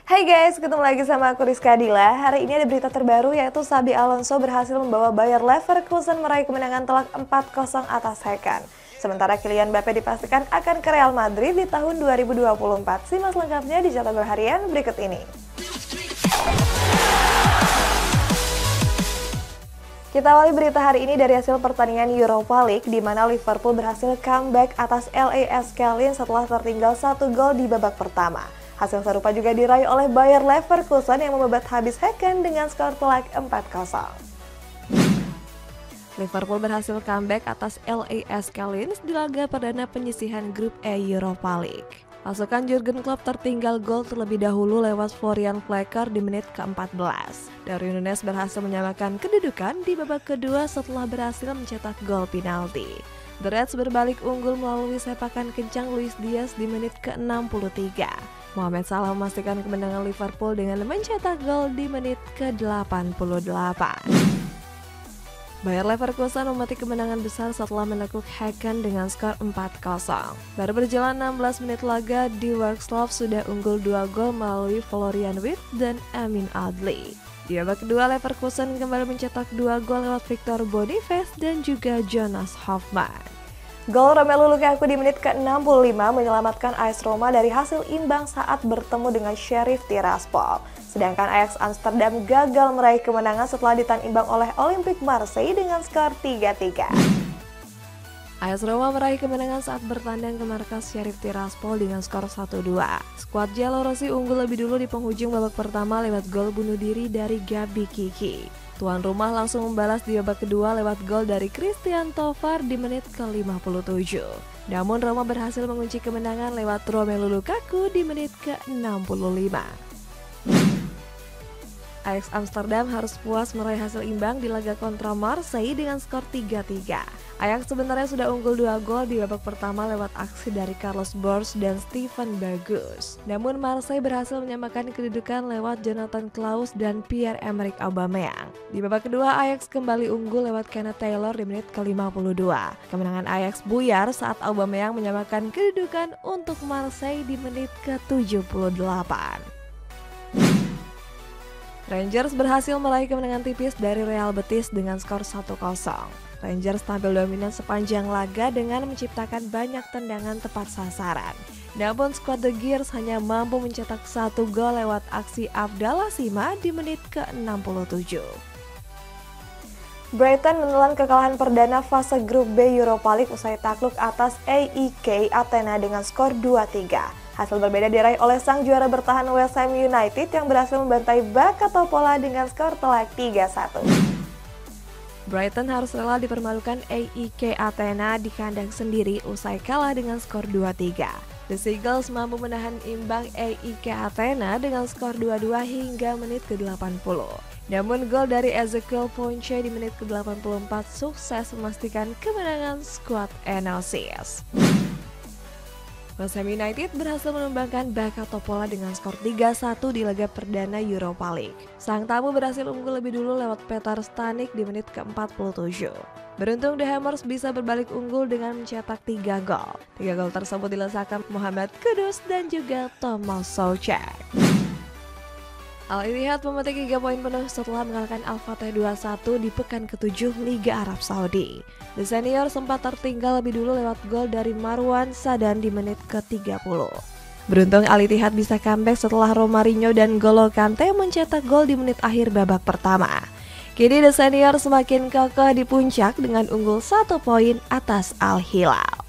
Hai guys, ketemu lagi sama aku Rizka Dila. Hari ini ada berita terbaru yaitu Xabi Alonso berhasil membawa Bayer Leverkusen meraih kemenangan telak 4-0 atas Häcken. Sementara Kylian Mbappe dipastikan akan ke Real Madrid di tahun 2024. Simak lengkapnya di catatan harian berikut ini. Kita awali berita hari ini dari hasil pertandingan Europa League di mana Liverpool berhasil comeback atas LASK Linz setelah tertinggal 1 gol di babak pertama. Hasil serupa juga diraih oleh Bayer Leverkusen yang membabat habis Häcken dengan skor telak 4-0. Liverpool berhasil comeback atas LASK Linz di laga perdana penyisihan grup E Europa League. Pasukan Jurgen Klopp tertinggal gol terlebih dahulu lewat Florian Pflecker di menit ke-14. Darwin Núñez berhasil menyamakan kedudukan di babak kedua setelah berhasil mencetak gol penalti. The Reds berbalik unggul melalui sepakan kencang Luis Diaz di menit ke-63. Mohamed Salah memastikan kemenangan Liverpool dengan mencetak gol di menit ke-88. Bayer Leverkusen memetik kemenangan besar setelah menakluk Häcken dengan skor 4-0. Baru berjalan 16 menit laga, di Workslav sudah unggul 2 gol melalui Florian Wirtz dan Amin Adli. Di babak kedua, Leverkusen kembali mencetak 2 gol lewat Victor Boniface dan juga Jonas Hofmann. Gol Romelu Lukaku di menit ke-65 menyelamatkan AS Roma dari hasil imbang saat bertemu dengan Sheriff Tiraspol. Sedangkan Ajax Amsterdam gagal meraih kemenangan setelah ditahan imbang oleh Olympique Marseille dengan skor 3-3. AS Roma meraih kemenangan saat bertandang ke markas Sheriff Tiraspol dengan skor 1-2. Skuad Giallorossi unggul lebih dulu di penghujung babak pertama lewat gol bunuh diri dari Gabi Kiki. Tuan rumah langsung membalas di babak kedua lewat gol dari Christian Tovar di menit ke-57. Namun Roma berhasil mengunci kemenangan lewat Romelu Lukaku di menit ke-65. Ajax Amsterdam harus puas meraih hasil imbang di laga kontra Marseille dengan skor 3-3. Ajax sebenarnya sudah unggul 2 gol di babak pertama lewat aksi dari Carlos Bors dan Steven Berghuis. Namun Marseille berhasil menyamakan kedudukan lewat Jonathan Klaus dan Pierre-Emerick Aubameyang. Di babak kedua Ajax kembali unggul lewat Kenneth Taylor di menit ke-52. Kemenangan Ajax buyar saat Aubameyang menyamakan kedudukan untuk Marseille di menit ke-78. Rangers berhasil meraih kemenangan tipis dari Real Betis dengan skor 1-0. Rangers tampil dominan sepanjang laga dengan menciptakan banyak tendangan tepat sasaran. Namun skuad The Gears hanya mampu mencetak 1 gol lewat aksi Abdallah Sima di menit ke-67. Brighton menelan kekalahan perdana fase grup B Europa League usai takluk atas AEK Athena dengan skor 2-3. Hasil berbeda diraih oleh sang juara bertahan West Ham United yang berhasil membantai Baka Topola dengan skor telak 3-1. Brighton harus rela dipermalukan AEK Athena di kandang sendiri usai kalah dengan skor 2-3. The Seagulls mampu menahan imbang AEK Athena dengan skor 2-2 hingga menit ke-80. Namun gol dari Ezequiel Ponce di menit ke-84 sukses memastikan kemenangan skuad Enosis. West Ham United berhasil menumbangkan Baka Topola dengan skor 3-1 di laga perdana Europa League. Sang tamu berhasil unggul lebih dulu lewat Petar Stanik di menit ke-47. Beruntung The Hammers bisa berbalik unggul dengan mencetak 3 gol. 3 gol tersebut dilesakan Muhammad Kudus dan juga Tomas Soucek. Al-Ittihad memetik 3 poin penuh setelah mengalahkan Al-Fateh 2-1 di pekan ke-7 Liga Arab Saudi. The Senior sempat tertinggal lebih dulu lewat gol dari Marwan Sadan di menit ke-30. Beruntung Al-Ittihad bisa comeback setelah Romarinho dan N'Golo Kante mencetak gol di menit akhir babak pertama. Kini The Senior semakin kokoh di puncak dengan unggul 1 poin atas Al-Hilal.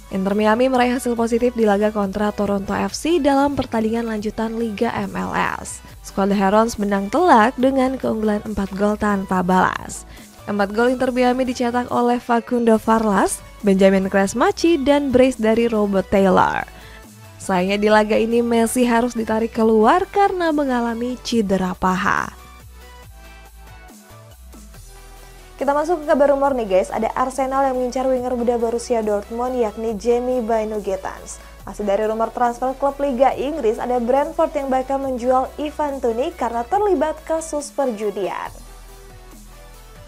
Inter Miami meraih hasil positif di laga kontra Toronto FC dalam pertandingan lanjutan Liga MLS. Skuad The Herons menang telak dengan keunggulan 4 gol tanpa balas. 4 gol Inter Miami dicetak oleh Facundo Varlas, Benjamin Kresmachi, dan brace dari Robert Taylor. Sayangnya di laga ini Messi harus ditarik keluar karena mengalami cedera paha. Kita masuk ke kabar rumor nih guys, ada Arsenal yang mengincar winger muda Borussia Dortmund yakni Jamie Bynoe Getancz. Masih dari rumor transfer klub Liga Inggris, ada Brentford yang bakal menjual Ivan Toney karena terlibat kasus perjudian.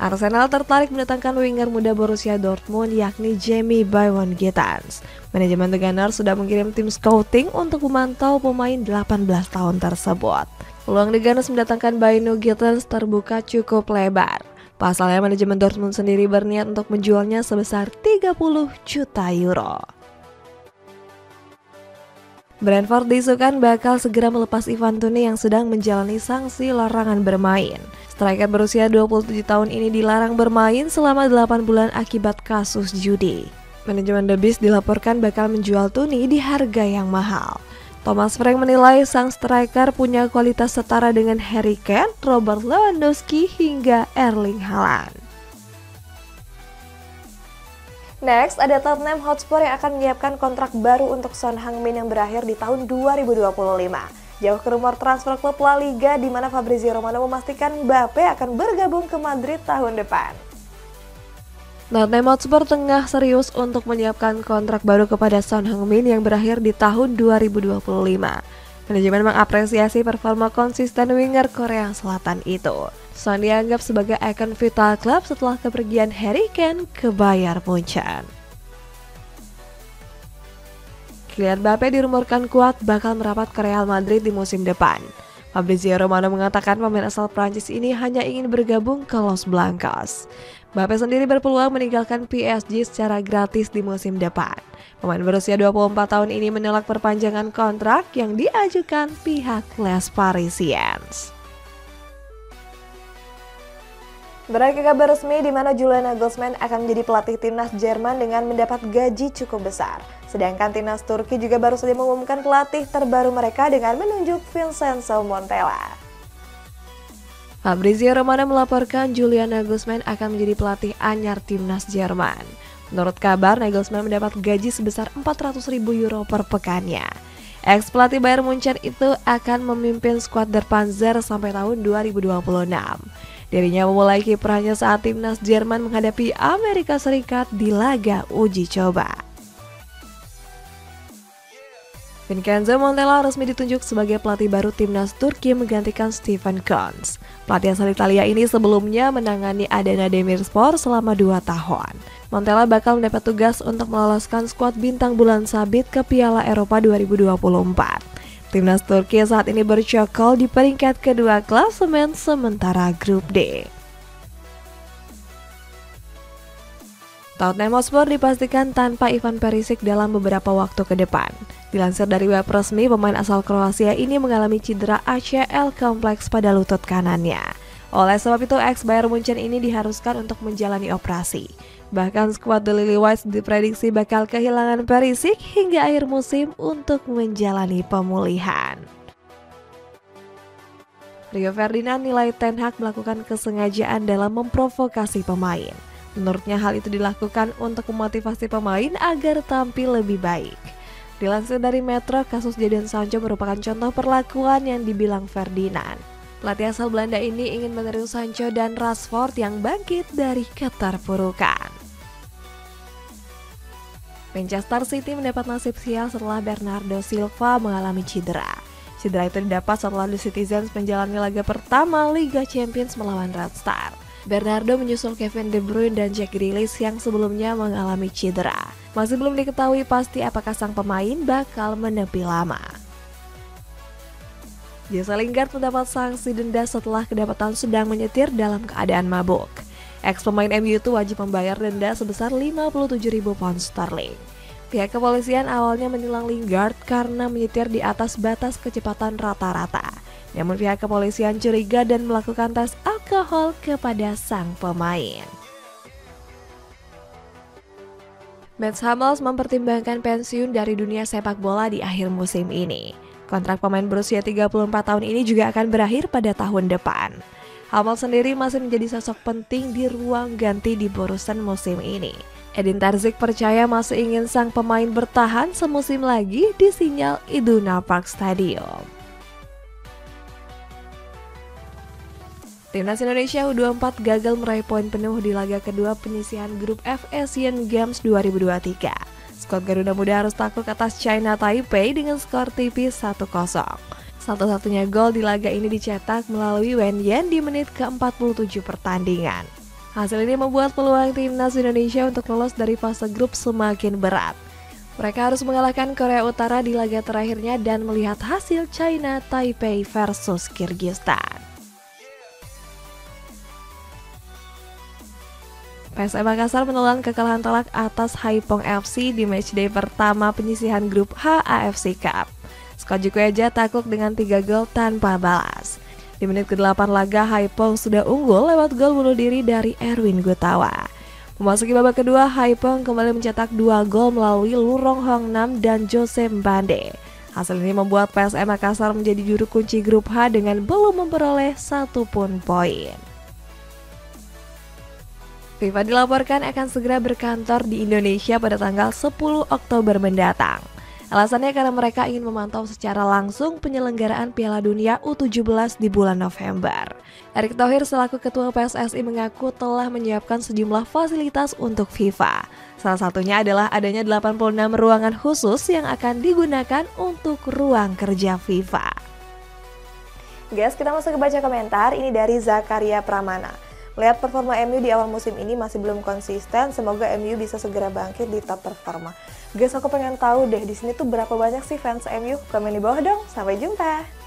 Arsenal tertarik mendatangkan winger muda Borussia Dortmund yakni Jamie Byron Gittens. Manajemen The Gunners sudah mengirim tim scouting untuk memantau pemain 18 tahun tersebut. Peluang The Gunners mendatangkan Byron Gittens terbuka cukup lebar. Pasalnya manajemen Dortmund sendiri berniat untuk menjualnya sebesar 30 juta euro. Brentford diisukan bakal segera melepas Ivan Toney yang sedang menjalani sanksi larangan bermain. Striker berusia 27 tahun ini dilarang bermain selama 8 bulan akibat kasus judi. Manajemen The Beast dilaporkan bakal menjual Toney di harga yang mahal. Thomas Frank menilai sang striker punya kualitas setara dengan Harry Kane, Robert Lewandowski hingga Erling Haaland. Next, ada Tottenham Hotspur yang akan menyiapkan kontrak baru untuk Son Heung-min yang berakhir di tahun 2025. Jauh ke rumor transfer klub La Liga di mana Fabrizio Romano memastikan Mbappe akan bergabung ke Madrid tahun depan. Tottenham Hotspur tengah serius untuk menyiapkan kontrak baru kepada Son Heung-min yang berakhir di tahun 2025. Manajemen mengapresiasi performa konsisten winger Korea Selatan itu. Son dianggap sebagai ikon vital klub setelah kepergian Harry Kane ke Bayern Munchen. Kylian Mbappe dirumorkan kuat bakal merapat ke Real Madrid di musim depan. Fabrizio Romano mengatakan pemain asal Prancis ini hanya ingin bergabung ke Los Blancos. Mbappe sendiri berpeluang meninggalkan PSG secara gratis di musim depan. Pemain berusia 24 tahun ini menolak perpanjangan kontrak yang diajukan pihak Les Parisiens. Beralih ke kabar resmi di mana Julian Nagelsmann akan menjadi pelatih timnas Jerman dengan mendapat gaji cukup besar. Sedangkan timnas Turki juga baru saja mengumumkan pelatih terbaru mereka dengan menunjuk Vincenzo Montella. Fabrizio Romano melaporkan Julian Nagelsmann akan menjadi pelatih anyar timnas Jerman. Menurut kabar, Nagelsmann mendapat gaji sebesar 400.000 euro per pekannya. Ex-pelatih Bayern Munchen itu akan memimpin skuad Der Panzer sampai tahun 2026. Dirinya memulai kiprahnya saat timnas Jerman menghadapi Amerika Serikat di laga uji coba. Vincenzo Montella resmi ditunjuk sebagai pelatih baru timnas Turki menggantikan Stefan Kuntz. Pelatih asal Italia ini sebelumnya menangani Adana Demirspor selama 2 tahun. Montella bakal mendapat tugas untuk meloloskan skuad bintang bulan sabit ke Piala Eropa 2024. Timnas Turki saat ini bercokol di peringkat kedua klasemen sementara grup D. Tottenham Hotspur dipastikan tanpa Ivan Perisic dalam beberapa waktu ke depan. Dilansir dari web resmi, pemain asal Kroasia ini mengalami cedera ACL kompleks pada lutut kanannya. Oleh sebab itu, ex-Bayern Munchen ini diharuskan untuk menjalani operasi. Bahkan skuad The Lily-Whites diprediksi bakal kehilangan Perisic hingga akhir musim untuk menjalani pemulihan. Rio Ferdinand nilai Ten Hag melakukan kesengajaan dalam memprovokasi pemain. Menurutnya hal itu dilakukan untuk memotivasi pemain agar tampil lebih baik. Dilansir dari Metro, kasus Jadon Sancho merupakan contoh perlakuan yang dibilang Ferdinand. Pelatih asal Belanda ini ingin meniru Sancho dan Rashford yang bangkit dari keterpurukan. Manchester City mendapat nasib sial setelah Bernardo Silva mengalami cedera. Cedera itu didapat setelah The Citizens menjalani laga pertama Liga Champions melawan Red Star. Bernardo menyusul Kevin De Bruyne dan Jack Grealish yang sebelumnya mengalami cedera. Masih belum diketahui pasti apakah sang pemain bakal menepi lama. Jesse Lingard mendapat sanksi denda setelah kedapatan sedang menyetir dalam keadaan mabuk. Ex-pemain MU itu wajib membayar denda sebesar 57.000 pound sterling. Pihak kepolisian awalnya menilang Lingard karena menyetir di atas batas kecepatan rata-rata. Namun pihak kepolisian curiga dan melakukan tes alkohol kepada sang pemain. Mats Hummels mempertimbangkan pensiun dari dunia sepak bola di akhir musim ini. Kontrak pemain berusia 34 tahun ini juga akan berakhir pada tahun depan. Hummels sendiri masih menjadi sosok penting di ruang ganti di Borussen musim ini. Edin Terzic percaya masih ingin sang pemain bertahan semusim lagi di sinyal Iduna Park Stadium. Timnas Indonesia U24 gagal meraih poin penuh di laga kedua penyisihan grup F Asian Games 2023. Skuad Garuda Muda harus takluk atas China Taipei dengan skor tipis 1-0. Satu-satunya gol di laga ini dicetak melalui Wen Yen di menit ke-47 pertandingan. Hasil ini membuat peluang timnas Indonesia untuk lolos dari fase grup semakin berat. Mereka harus mengalahkan Korea Utara di laga terakhirnya dan melihat hasil China Taipei versus Kyrgyzstan. PSM Makassar menelan kekalahan telak atas Haiphong FC di matchday pertama penyisihan grup H AFC Cup. Skuad Jukueja takluk dengan 3 gol tanpa balas. Di menit ke-8 laga, Haiphong sudah unggul lewat gol bunuh diri dari Erwin Gutawa. Memasuki babak kedua, Haiphong kembali mencetak 2 gol melalui Lurong Hong Nam dan Jose Mbande. Hasil ini membuat PSM Makassar menjadi juru kunci grup H dengan belum memperoleh 1 pun poin. FIFA dilaporkan akan segera berkantor di Indonesia pada tanggal 10 Oktober mendatang. Alasannya karena mereka ingin memantau secara langsung penyelenggaraan Piala Dunia U17 di bulan November. Erick Thohir selaku Ketua PSSI mengaku telah menyiapkan sejumlah fasilitas untuk FIFA. Salah satunya adalah adanya 86 ruangan khusus yang akan digunakan untuk ruang kerja FIFA. Guys, kita masuk ke baca komentar, ini dari Zakaria Pramana. Lihat performa MU di awal musim ini masih belum konsisten, semoga MU bisa segera bangkit di top performa. Guys, aku pengen tahu deh di sini tuh berapa banyak sih fans MU? Komen di bawah dong. Sampai jumpa.